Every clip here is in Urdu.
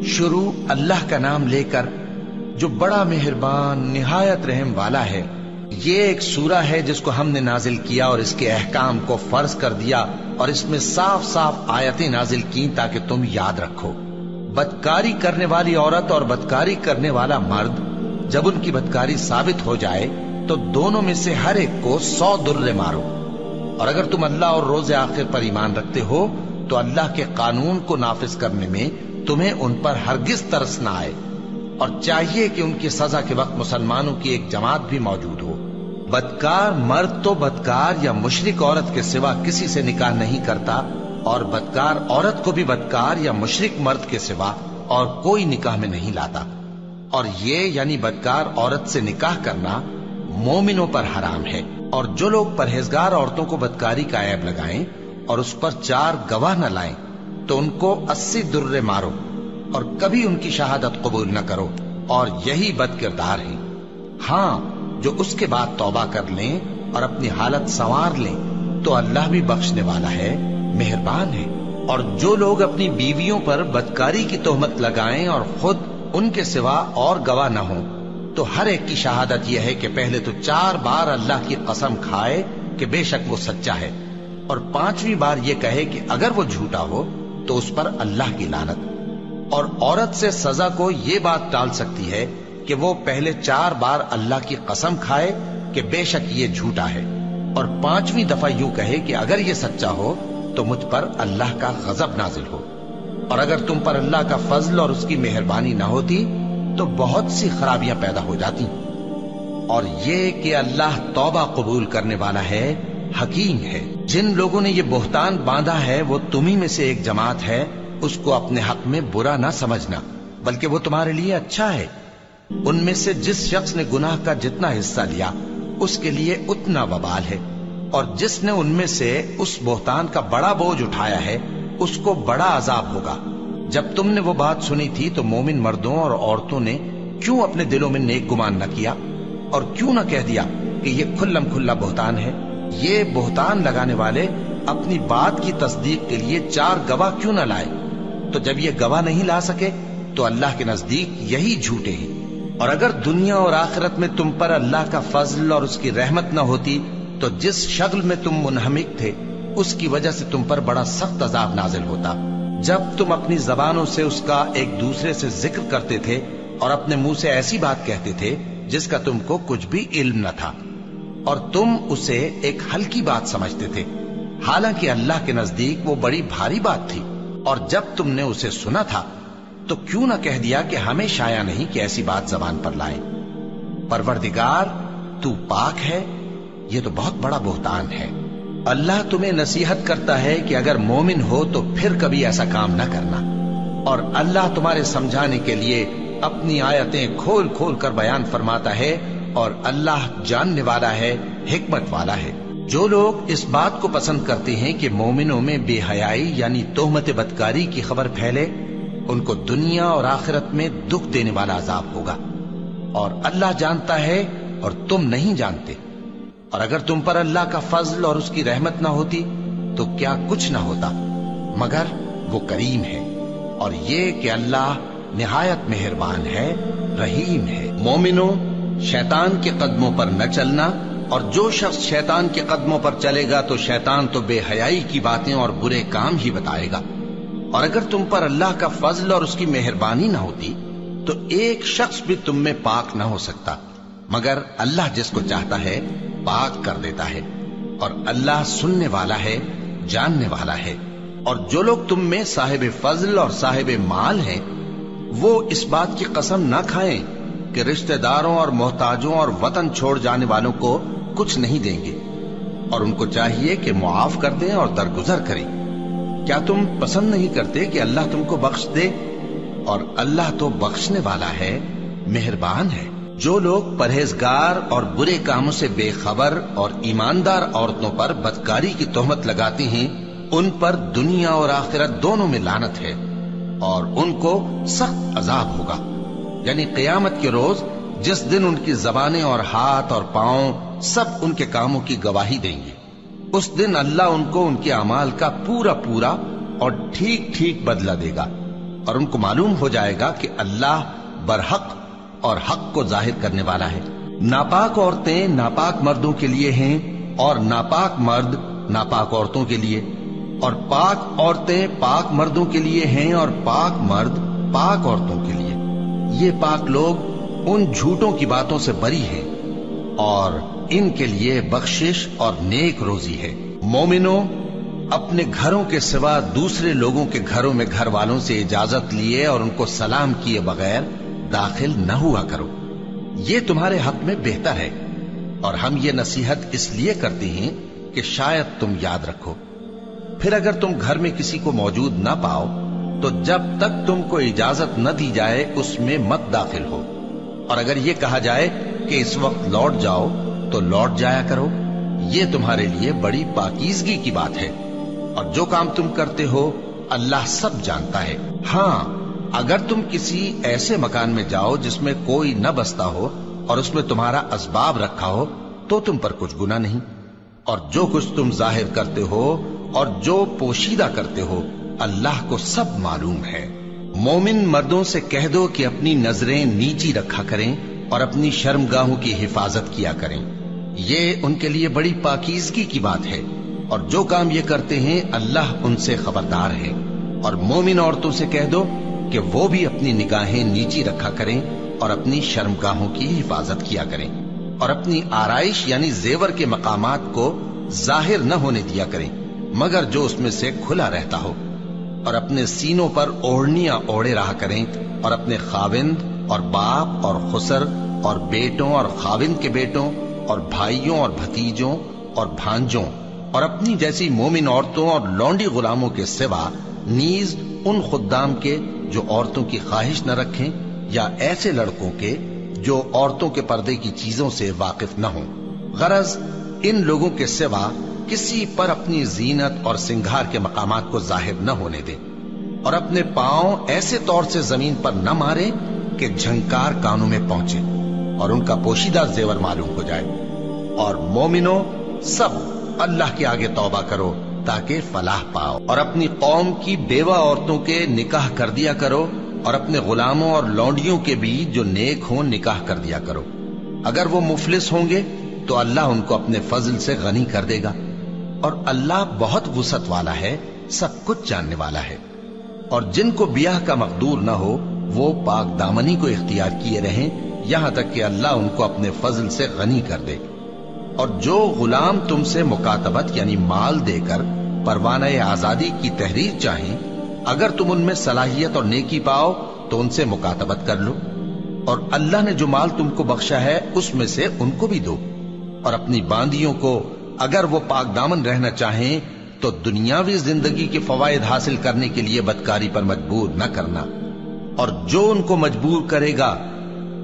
شروع اللہ کا نام لے کر جو بڑا مہربان نہایت رحم والا ہے۔ یہ ایک سورہ ہے جس کو ہم نے نازل کیا اور اس کے احکام کو فرض کر دیا اور اس میں صاف صاف آیتیں نازل کی تاکہ تم یاد رکھو۔ بدکاری کرنے والی عورت اور بدکاری کرنے والا مرد جب ان کی بدکاری ثابت ہو جائے تو دونوں میں سے ہر ایک کو 100 درے مارو۔ اور اگر تم اللہ اور روز آخر پر ایمان رکھتے ہو تو اللہ کے قانون کو نافذ کرنے میں تمہیں ان پر ہرگز ترس نہ آئے، اور چاہیے کہ ان کی سزا کے وقت مسلمانوں کی ایک جماعت بھی موجود ہو۔ بدکار مرد تو بدکار یا مشرک عورت کے سوا کسی سے نکاح نہیں کرتا، اور بدکار عورت کو بھی بدکار یا مشرک مرد کے سوا اور کوئی نکاح میں نہیں لاتا۔ اور یہ یعنی بدکار عورت سے نکاح کرنا مومنوں پر حرام ہے۔ اور جو لوگ پرہیزگار عورتوں کو بدکاری کا عیب لگائیں اور اس پر 4 گواہ نہ لائیں تو ان کو 80 درے مارو، اور کبھی ان کی شہادت قبول نہ کرو، اور یہی بد کردار ہیں۔ ہاں، جو اس کے بعد توبہ کر لیں اور اپنی حالت سنوار لیں تو اللہ بھی بخشنے والا ہے، مہربان ہے۔ اور جو لوگ اپنی بیویوں پر بدکاری کی تہمت لگائیں اور خود ان کے سوا اور گواہ نہ ہوں تو ہر ایک کی شہادت یہ ہے کہ پہلے تو 4 بار اللہ کی قسم کھائے کہ بے شک وہ سچا ہے، اور 5ویں بار یہ کہے کہ اگر وہ جھوٹا ہو تو اس پر اللہ کی لعنت۔ اور عورت سے سزا کو یہ بات ٹال سکتی ہے کہ وہ پہلے 4 بار اللہ کی قسم کھائے کہ بے شک یہ جھوٹا ہے، اور 5ویں دفعہ یوں کہے کہ اگر یہ سچا ہو تو مجھ پر اللہ کا غضب نازل ہو۔ اور اگر تم پر اللہ کا فضل اور اس کی مہربانی نہ ہوتی تو بہت سی خرابیاں پیدا ہو جاتی۔ اور یہ کہ اللہ توبہ قبول کرنے والا ہے، حکیم ہے۔ جن لوگوں نے یہ بہتان باندھا ہے وہ تمہیں میں سے ایک جماعت ہے، اس کو اپنے حق میں برا نہ سمجھنا، بلکہ وہ تمہارے لیے اچھا ہے۔ ان میں سے جس شخص نے گناہ کا جتنا حصہ لیا اس کے لیے اتنا وبال ہے، اور جس نے ان میں سے اس بہتان کا بڑا بوجھ اٹھایا ہے اس کو بڑا عذاب ہوگا۔ جب تم نے وہ بات سنی تھی تو مومن مردوں اور عورتوں نے کیوں اپنے دلوں میں نیک گمان نہ کیا، اور کیوں نہ کہہ دیا کہ یہ کھلم کھلا بہتان ہے؟ یہ بہتان لگانے والے اپنی بات کی تصدیق کے لیے 4 گواہ کیوں نہ لائے؟ تو جب یہ گواہ نہیں لا سکے تو اللہ کے نزدیک یہی جھوٹے ہیں۔ اور اگر دنیا اور آخرت میں تم پر اللہ کا فضل اور اس کی رحمت نہ ہوتی تو جس شغل میں تم منہمک تھے اس کی وجہ سے تم پر بڑا سخت عذاب نازل ہوتا، جب تم اپنی زبانوں سے اس کا ایک دوسرے سے ذکر کرتے تھے اور اپنے منہ سے ایسی بات کہتے تھے جس کا تم کو کچھ بھی علم نہ تھا، اور تم اسے ایک ہلکی بات سمجھتے تھے، حالانکہ اللہ کے نزدیک وہ بڑی بھاری بات تھی۔ اور جب تم نے اسے سنا تھا تو کیوں نہ کہہ دیا کہ ہمیں شایع نہیں کہ ایسی بات زبان پر لائیں؟ پروردگار تو پاک ہے، یہ تو بہت بڑا بہتان ہے۔ اللہ تمہیں نصیحت کرتا ہے کہ اگر مومن ہو تو پھر کبھی ایسا کام نہ کرنا، اور اللہ تمہارے سمجھانے کے لیے اپنی آیتیں کھول کھول کر بیان فرماتا ہے، اور اللہ جاننے والا ہے، حکمت والا ہے۔ جو لوگ اس بات کو پسند کرتے ہیں کہ مومنوں میں بے حیائی یعنی تہمت بدکاری کی خبر پھیلے، ان کو دنیا اور آخرت میں دکھ دینے والا عذاب ہوگا، اور اللہ جانتا ہے اور تم نہیں جانتے۔ اور اگر تم پر اللہ کا فضل اور اس کی رحمت نہ ہوتی تو کیا کچھ نہ ہوتا، مگر وہ کریم ہے، اور یہ کہ اللہ نہایت مہربان ہے، رحیم ہے۔ مومنوں، شیطان کے قدموں پر نہ چلنا، اور جو شخص شیطان کے قدموں پر چلے گا تو شیطان تو بے حیائی کی باتیں اور برے کام ہی بتائے گا۔ اور اگر تم پر اللہ کا فضل اور اس کی مہربانی نہ ہوتی تو ایک شخص بھی تم میں پاک نہ ہو سکتا، مگر اللہ جس کو چاہتا ہے پاک کر دیتا ہے، اور اللہ سننے والا ہے، جاننے والا ہے۔ اور جو لوگ تم میں صاحب فضل اور صاحب مال ہیں وہ اس بات کی قسم نہ کھائیں کہ رشتہ داروں اور محتاجوں اور وطن چھوڑ جانے والوں کو کچھ نہیں دیں گے، اور ان کو چاہیے کہ معاف کر دیں اور درگزر کریں۔ کیا تم پسند نہیں کرتے کہ اللہ تم کو بخش دے؟ اور اللہ تو بخشنے والا ہے، مہربان ہے۔ جو لوگ پرہیزگار اور برے کاموں سے بے خبر اور ایماندار عورتوں پر بدکاری کی تہمت لگاتے ہیں ان پر دنیا اور آخرت دونوں میں لعنت ہے، اور ان کو سخت عذاب ہوگا، یعنی قیامت کے روز جس دن ان کی زبانیں اور ہاتھ اور پاؤں سب ان کے کاموں کی گواہی دیں گے۔ اس دن اللہ ان کو ان کے اعمال کا پورا پورا اور ٹھیک ٹھیک بدلہ دے گا، اور ان کو معلوم ہو جائے گا کہ اللہ برحق اور حق کو ظاہر کرنے والا ہے۔ ناپاک عورتیں ناپاک مردوں کے لیے ہیں اور ناپاک مرد ناپاک عورتوں کے لیے، اور پاک عورتیں پاک مردوں کے لیے ہیں اور پاک مرد پاک عورتوں کے لیے۔ یہ پاک لوگ ان جھوٹوں کی باتوں سے بری ہیں اور ان کے لیے بخشش اور نیک روزی ہے۔ مومنوں، اپنے گھروں کے سوا دوسرے لوگوں کے گھروں میں گھر والوں سے اجازت لیے اور ان کو سلام کیے بغیر داخل نہ ہوا کرو، یہ تمہارے حق میں بہتر ہے، اور ہم یہ نصیحت اس لیے کرتے ہیں کہ شاید تم یاد رکھو۔ پھر اگر تم گھر میں کسی کو موجود نہ پاؤ تو جب تک تم کو اجازت نہ دی جائے اس میں مت داخل ہو، اور اگر یہ کہا جائے کہ اس وقت لوٹ جاؤ تو لوٹ جایا کرو، یہ تمہارے لیے بڑی پاکیزگی کی بات ہے، اور جو کام تم کرتے ہو اللہ سب جانتا ہے۔ ہاں، اگر تم کسی ایسے مکان میں جاؤ جس میں کوئی نہ بستا ہو اور اس میں تمہارا اسباب رکھا ہو تو تم پر کچھ گناہ نہیں، اور جو کچھ تم ظاہر کرتے ہو اور جو پوشیدہ کرتے ہو اللہ کو سب معلوم ہے۔ مومن مردوں سے کہہ دو کہ اپنی نظریں نیچی رکھا کریں اور اپنی شرمگاہوں کی حفاظت کیا کریں، یہ ان کے لیے بڑی پاکیزگی کی بات ہے، اور جو کام یہ کرتے ہیں اللہ ان سے خبردار ہے۔ اور مومن عورتوں سے کہہ دو کہ وہ بھی اپنی نگاہیں نیچی رکھا کریں اور اپنی شرمگاہوں کی حفاظت کیا کریں، اور اپنی آرائش یعنی زیور کے مقامات کو ظاہر نہ ہونے دیا کریں مگر جو اس میں سے کھلا رہتا ہو، اور اپنے سینوں پر اوڑھنیاں اوڑھے رہا کریں، اور اپنے خاوند اور باپ اور خسر اور بیٹوں اور خاوند کے بیٹوں اور بھائیوں اور بھتیجوں اور بھانجوں اور اپنی جیسی مومن عورتوں اور لونڈی غلاموں کے سوا نیز ان خدام کے جو عورتوں کی خواہش نہ رکھیں، یا ایسے لڑکوں کے جو عورتوں کے پردے کی چیزوں سے واقف نہ ہوں۔ غرض ان لوگوں کے سوا کسی پر اپنی زینت اور سنگھار کے مقامات کو ظاہر نہ ہونے دیں، اور اپنے پاؤں ایسے طور سے زمین پر نہ مارے کہ جھنکار کانوں میں پہنچے اور ان کا پوشیدہ زیور معلوم ہو جائے۔ اور مومنوں، سب اللہ کے آگے توبہ کرو تاکہ فلاح پاؤ، اور اپنی قوم کی بیوہ عورتوں کے نکاح کر دیا کرو، اور اپنے غلاموں اور لونڈیوں کے بھی جو نیک ہوں نکاح کر دیا کرو۔ اگر وہ مفلس ہوں گے تو اللہ ان کو اپنے فضل سے غنی کر دے گا، اور اللہ بہت وسعت والا ہے، سب کچھ جاننے والا ہے۔ اور جن کو بیاہ کا مقدور نہ ہو وہ پاک دامنی کو اختیار کیے رہیں یہاں تک کہ اللہ ان کو اپنے فضل سے غنی کر دے۔ اور جو غلام تم سے مکاتبت یعنی مال دے کر پروانہ آزادی کی تحریر چاہیں، اگر تم ان میں صلاحیت اور نیکی پاؤ تو ان سے مکاتبت کر لو، اور اللہ نے جو مال تم کو بخشا ہے اس میں سے ان کو بھی دو۔ اور اپنی باندیوں کو اگر وہ پاک دامن رہنا چاہیں تو دنیاوی زندگی کے فوائد حاصل کرنے کے لیے بدکاری پر مجبور نہ کرنا، اور جو ان کو مجبور کرے گا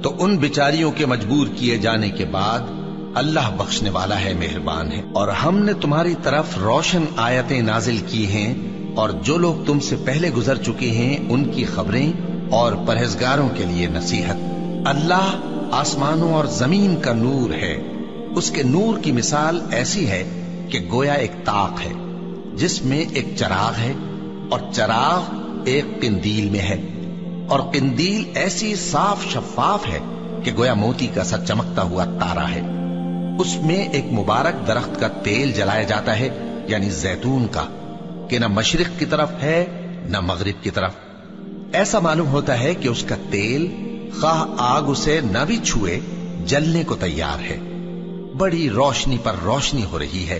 تو ان بیچاریوں کے مجبور کیے جانے کے بعد اللہ بخشنے والا ہے، مہربان ہے۔ اور ہم نے تمہاری طرف روشن آیتیں نازل کی ہیں، اور جو لوگ تم سے پہلے گزر چکے ہیں ان کی خبریں اور پرہیزگاروں کے لیے نصیحت۔ اللہ آسمانوں اور زمین کا نور ہے، اس کے نور کی مثال ایسی ہے کہ گویا ایک طاق ہے جس میں ایک چراغ ہے، اور چراغ ایک قندیل میں ہے، اور قندیل ایسی صاف شفاف ہے کہ گویا موتی کا سا چمکتا ہوا تارا ہے۔ اس میں ایک مبارک درخت کا تیل جلایا جاتا ہے یعنی زیتون کا، کہ نہ مشرق کی طرف ہے نہ مغرب کی طرف۔ ایسا معلوم ہوتا ہے کہ اس کا تیل خواہ آگ اسے نہ بھی چھوئے جلنے کو تیار ہے، بڑی روشنی پر روشنی ہو رہی ہے۔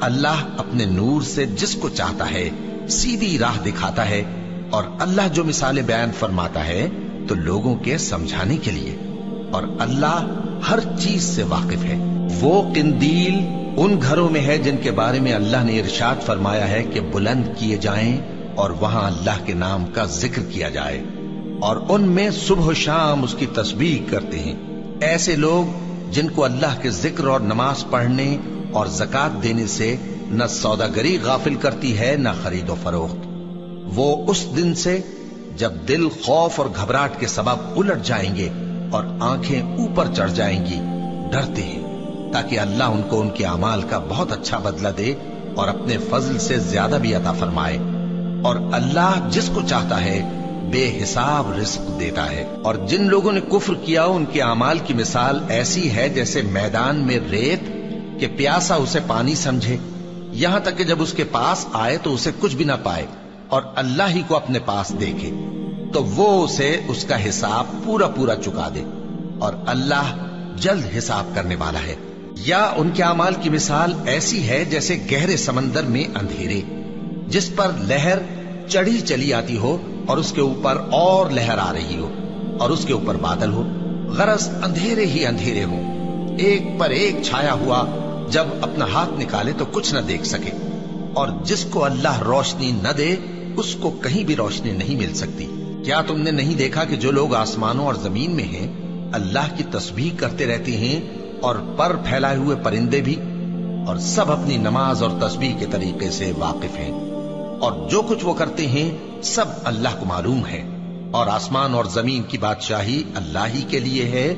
اللہ اپنے نور سے جس کو چاہتا ہے سیدھی راہ دکھاتا ہے، اور اللہ جو مثالیں بیان فرماتا ہے تو لوگوں کے سمجھانے کے لیے، اور اللہ ہر چیز سے واقف ہے۔ وہ قندیل ان گھروں میں ہے جن کے بارے میں اللہ نے ارشاد فرمایا ہے کہ بلند کیے جائیں اور وہاں اللہ کے نام کا ذکر کیا جائے، اور ان میں صبح و شام اس کی تسبیح کرتے ہیں۔ ایسے لوگ جن کو اللہ کے ذکر اور نماز پڑھنے اور زکوٰۃ دینے سے نہ سوداگری غافل کرتی ہے نہ خرید و فروخت، وہ اس دن سے جب دل خوف اور گھبراہٹ کے سبب الٹ جائیں گے اور آنکھیں اوپر چڑھ جائیں گی ڈرتے ہیں، تاکہ اللہ ان کو ان کے اعمال کا بہت اچھا بدلہ دے اور اپنے فضل سے زیادہ بھی عطا فرمائے۔ اور اللہ جس کو چاہتا ہے بے حساب رزق دیتا ہے۔ اور جن لوگوں نے کفر کیا ان کے اعمال کی مثال ایسی ہے جیسے میدان میں ریت کہ پیاسا اسے پانی سمجھے، یہاں تک کہ جب اس کے پاس آئے تو اسے کچھ بھی نہ پائے اور اللہ ہی کو اپنے پاس دیکھے تو وہ اسے اس کا حساب پورا پورا چکا دے، اور اللہ جلد حساب کرنے والا ہے۔ یا ان کے اعمال کی مثال ایسی ہے جیسے گہرے سمندر میں اندھیرے جس پر لہر چڑھی چلی آتی ہو اور اس کے اوپر اور لہر آ رہی ہو اور اس کے اوپر بادل ہو، غرض اندھیرے ہی اندھیرے ہو، ایک پر ایک چھایا ہوا، جب اپنا ہاتھ نکالے تو کچھ نہ دیکھ سکے، اور جس کو اللہ روشنی نہ دے اس کو کہیں بھی روشنی نہیں مل سکتی۔ کیا تم نے نہیں دیکھا کہ جو لوگ آسمانوں اور زمین میں ہیں اللہ کی تسبیح کرتے رہتے ہیں، اور پر پھیلائے ہوئے پرندے بھی، اور سب اپنی نماز اور تسبیح کے طریقے سے واقف ہیں، اور جو کچھ وہ کرتے ہیں سب اللہ کو معلوم ہے، اور آسمان اور زمین کی بادشاہی اللہ ہی کے لیے ہے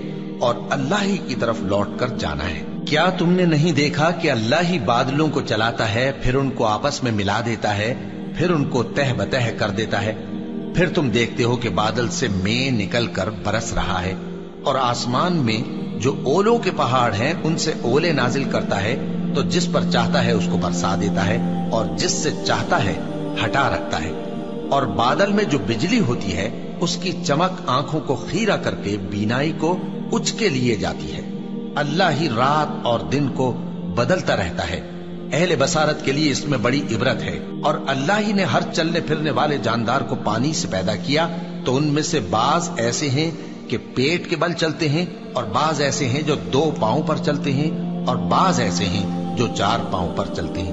اور اللہ ہی کی طرف لوٹ کر جانا ہے۔ کیا تم نے نہیں دیکھا کہ اللہ ہی بادلوں کو چلاتا ہے، پھر ان کو آپس میں ملا دیتا ہے، پھر ان کو تہ بتہ کر دیتا ہے، پھر تم دیکھتے ہو کہ بادل سے مے نکل کر برس رہا ہے، اور آسمان میں جو اولوں کے پہاڑ ہیں ان سے اولے نازل کرتا ہے، تو جس پر چاہتا ہے اس کو برسا دیتا ہے اور جس سے چاہتا ہے ہٹا رکھتا ہے، اور بادل میں جو بجلی ہوتی ہے اس کی چمک آنکھوں کو خیرہ کر کے بینائی کو اچکے لیے جاتی ہے۔ اللہ ہی رات اور دن کو بدلتا رہتا ہے، اہل بصارت کے لیے اس میں بڑی عبرت ہے۔ اور اللہ ہی نے ہر چلنے پھرنے والے جاندار کو پانی سے پیدا کیا، تو ان میں سے بعض ایسے ہیں کہ پیٹ کے بل چلتے ہیں، اور بعض ایسے ہیں جو 2 پاؤں پر چلتے ہیں، اور بعض ایسے ہیں جو 4 پاؤں پر چلتے ہیں۔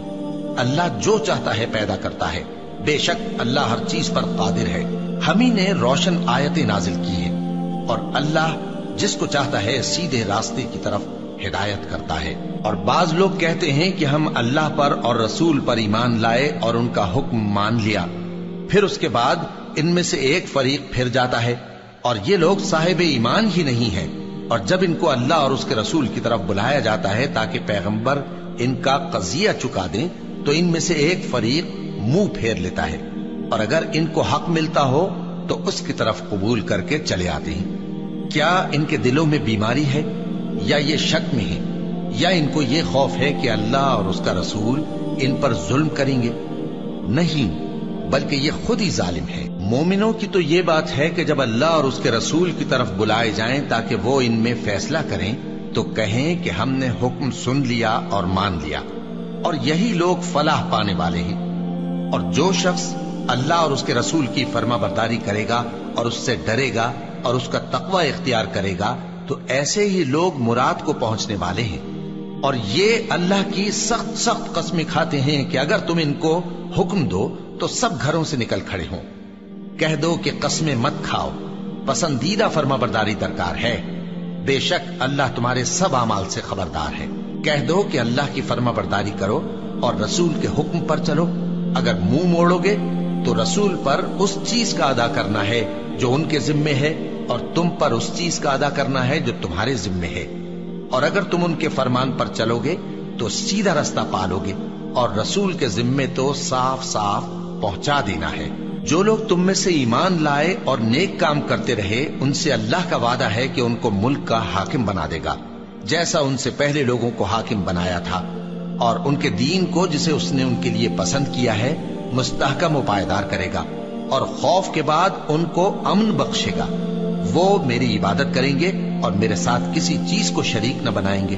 اللہ جو چاہتا ہے پیدا کرتا ہے، بے شک اللہ ہر چیز پر قادر ہے۔ ہم ہی نے روشن آیتیں نازل کی ہیں، اور اللہ جس کو چاہتا ہے سیدھے راستے کی طرف ہدایت کرتا ہے۔ اور بعض لوگ کہتے ہیں کہ ہم اللہ پر اور رسول پر ایمان لائے اور ان کا حکم مان لیا، پھر اس کے بعد ان میں سے ایک فریق پھر جاتا ہے، اور یہ لوگ صاحب ایمان ہی نہیں ہیں، اور جب ان کو اللہ اور اس کے رسول کی طرف بلایا جاتا ہے تاکہ پیغمبر ان کا قضیہ چکا دیں، تو ان میں سے ایک فریق منہ پھیر لیتا ہے، اور اگر ان کو حق ملتا ہو تو اس کی طرف قبول کر کے چلے آتے ہیں۔ کیا ان کے دلوں میں بیماری ہے یا یہ شک میں ہے، یا ان کو یہ خوف ہے کہ اللہ اور اس کا رسول ان پر ظلم کریں گے؟ نہیں، بلکہ یہ خود ہی ظالم ہے۔ مومنوں کی تو یہ بات ہے کہ جب اللہ اور اس کے رسول کی طرف بلائے جائیں تاکہ وہ ان میں فیصلہ کریں تو کہیں کہ ہم نے حکم سن لیا اور مان لیا، اور یہی لوگ فلاح پانے والے ہیں۔ اور جو شخص اللہ اور اس کے رسول کی فرما برداری کرے گا اور اس سے ڈرے گا اور اس کا تقوی اختیار کرے گا تو ایسے ہی لوگ مراد کو پہنچنے والے ہیں۔ اور یہ اللہ کی سخت سخت قسمیں کھاتے ہیں کہ اگر تم ان کو حکم دو تو سب گھروں سے نکل کھڑے ہوں۔ کہہ دو کہ قسمیں مت کھاؤ، پسندیدہ فرما برداری درکار ہے، بے شک اللہ تمہارے سب اعمال سے خبردار ہے۔ کہہ دو کہ اللہ کی فرما برداری کرو اور رسول کے حکم پر چلو، اگر منہ موڑو گے تو رسول پر اس چیز کا ادا کرنا ہے جو ان کے ذمے ہے، اور تم پر اس چیز کا ادا کرنا ہے جو تمہارے ذمے ہے، اور اگر تم ان کے فرمان پر چلو گے تو سیدھا رستہ پالو گے، اور رسول کے ذمے تو صاف صاف پہنچا دینا ہے۔ جو لوگ تم میں سے ایمان لائے اور نیک کام کرتے رہے ان سے اللہ کا وعدہ ہے کہ ان کو ملک کا حاکم بنا دے گا، جیسا ان سے پہلے لوگوں کو حاکم بنایا تھا، اور ان کے دین کو جسے اس نے ان کے لیے پسند کیا ہے مستحکم و پائیدار کرے گا، اور خوف کے بعد ان کو امن بخشے گا۔ وہ میری عبادت کریں گے اور میرے ساتھ کسی چیز کو شریک نہ بنائیں گے،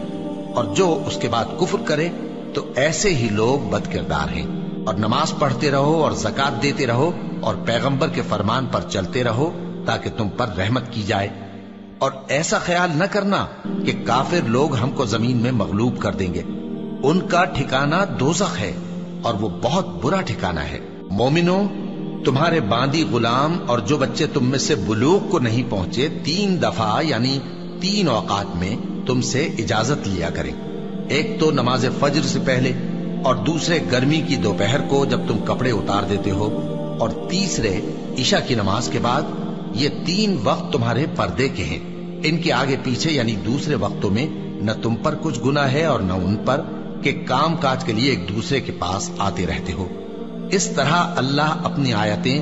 اور جو اس کے بعد کفر کرے تو ایسے ہی لوگ بد کردار ہیں۔ اور نماز پڑھتے رہو اور زکوٰۃ دیتے رہو اور پیغمبر کے فرمان پر چلتے رہو تاکہ تم پر رحمت کی جائے، اور ایسا خیال نہ کرنا کہ کافر لوگ ہم کو زمین میں مغلوب کر دیں گے، ان کا ٹھکانہ دوزخ ہے اور وہ بہت برا ٹھکانہ ہے۔ مومنوں، تمہارے باندی غلام اور جو بچے تم میں سے بلوغ کو نہیں پہنچے 3 دفعہ یعنی 3 اوقات میں تم سے اجازت لیا کریں، ایک تو نماز فجر سے پہلے، اور دوسرے گرمی کی دوپہر کو جب تم کپڑے اتار دیتے ہو، اور تیسرے عشاء کی نماز کے بعد۔ یہ 3 وقت تمہارے پردے کے ہیں، ان کے آگے پیچھے یعنی دوسرے وقتوں میں نہ تم پر کچھ گناہ ہے اور نہ ان پر کہ کام کاج کے لیے ایک دوسرے کے پاس آتے رہتے ہو۔ اس طرح اللہ اپنی آیتیں